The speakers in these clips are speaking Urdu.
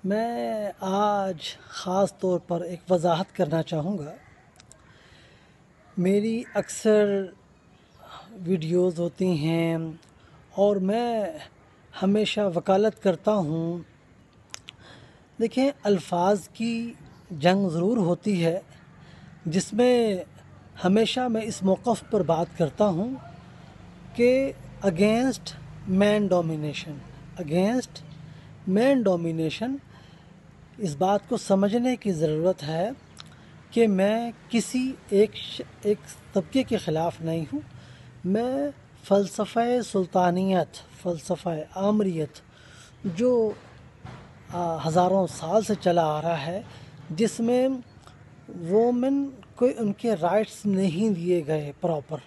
میں آج خاص طور پر ایک وضاحت کرنا چاہوں گا۔ میری اکثر ویڈیوز ہوتی ہیں اور میں ہمیشہ وکالت کرتا ہوں۔ دیکھیں، الفاظ کی جنگ ضرور ہوتی ہے، جس میں ہمیشہ میں اس موقف پر بات کرتا ہوں کہ اگینسٹ مین ڈومینیشن اس بات کو سمجھنے کی ضرورت ہے کہ میں کسی ایک طبقے کے خلاف نہیں ہوں۔ میں فلسفہ سلطانیت، فلسفہ آمریت جو ہزاروں سال سے چلا آ رہا ہے، جس میں وومن کو ان کے رائٹس نہیں دیے گئے پراپر،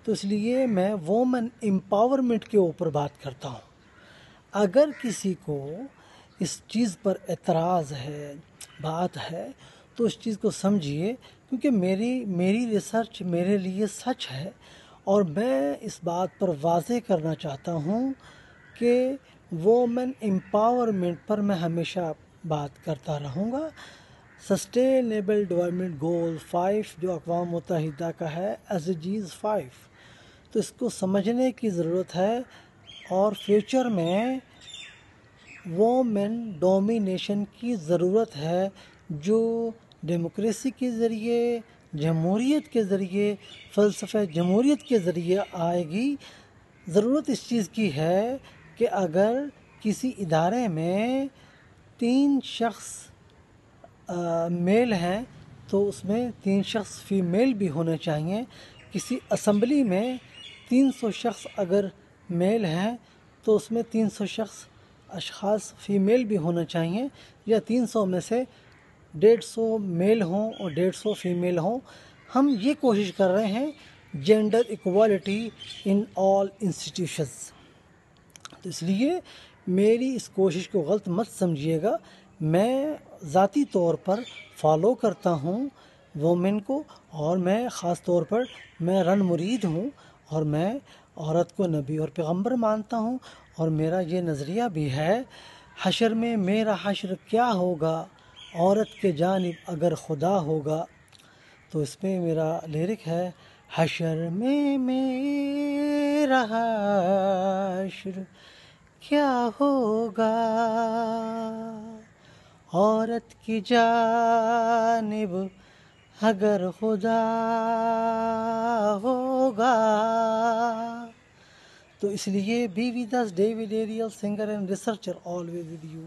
تو اس لیے میں وومن امپاورمنٹ کے اوپر بات کرتا ہوں۔ اگر کسی کو اس چیز پر اعتراض ہے، بات ہے، تو اس چیز کو سمجھیے، کیونکہ میری ریسرچ میرے لیے سچ ہے، اور میں اس بات پر واضح کرنا چاہتا ہوں کہ وومن امپاورمنٹ پر میں ہمیشہ بات کرتا رہوں گا۔ سسٹینیبل ڈیولپمنٹ گول 5 جو اقوام متحدہ کا ہے، SDGs 5، تو اس کو سمجھنے کی ضرورت ہے، اور فیوچر میں وومن ڈومینیشن کی ضرورت ہے، جو ڈیموکریسی کے ذریعے، جمہوریت کے ذریعے، فلسفہ جمہوریت کے ذریعے آئے گی۔ ضرورت اس چیز کی ہے کہ اگر کسی ادارے میں 3 شخص میل ہیں تو اس میں 3 شخص فیمیل بھی ہونے چاہیے۔ کسی اسمبلی میں 300 شخص اگر میل ہیں تو اس میں 300 اشخاص فیمیل بھی ہونا چاہیے، یا 300 میں سے 150 میل ہوں اور 150 فیمیل ہوں۔ ہم یہ کوشش کر رہے ہیں جینڈر ایکوالٹی ان آل انسٹیٹیوشنز، تو اس لیے میری اس کوشش کو غلط مت سمجھیے گا۔ میں ذاتی طور پر فالو کرتا ہوں وومن کو، اور میں خاص طور پر میں رن مرید ہوں، اور میں عورت کو نبی اور پیغمبر مانتا ہوں، اور میرا یہ نظریہ بھی ہے، حشر میں میرا حشر کیا ہوگا عورت کے جانب اگر خدا ہوگا۔ تو اس میں میرا لیرک ہے، حشر میں میرا حشر کیا ہوگا عورت کی جانب اگر خدا ہوگا۔ تو اس لیے be with us, David Ariel, singer and researcher, always with you.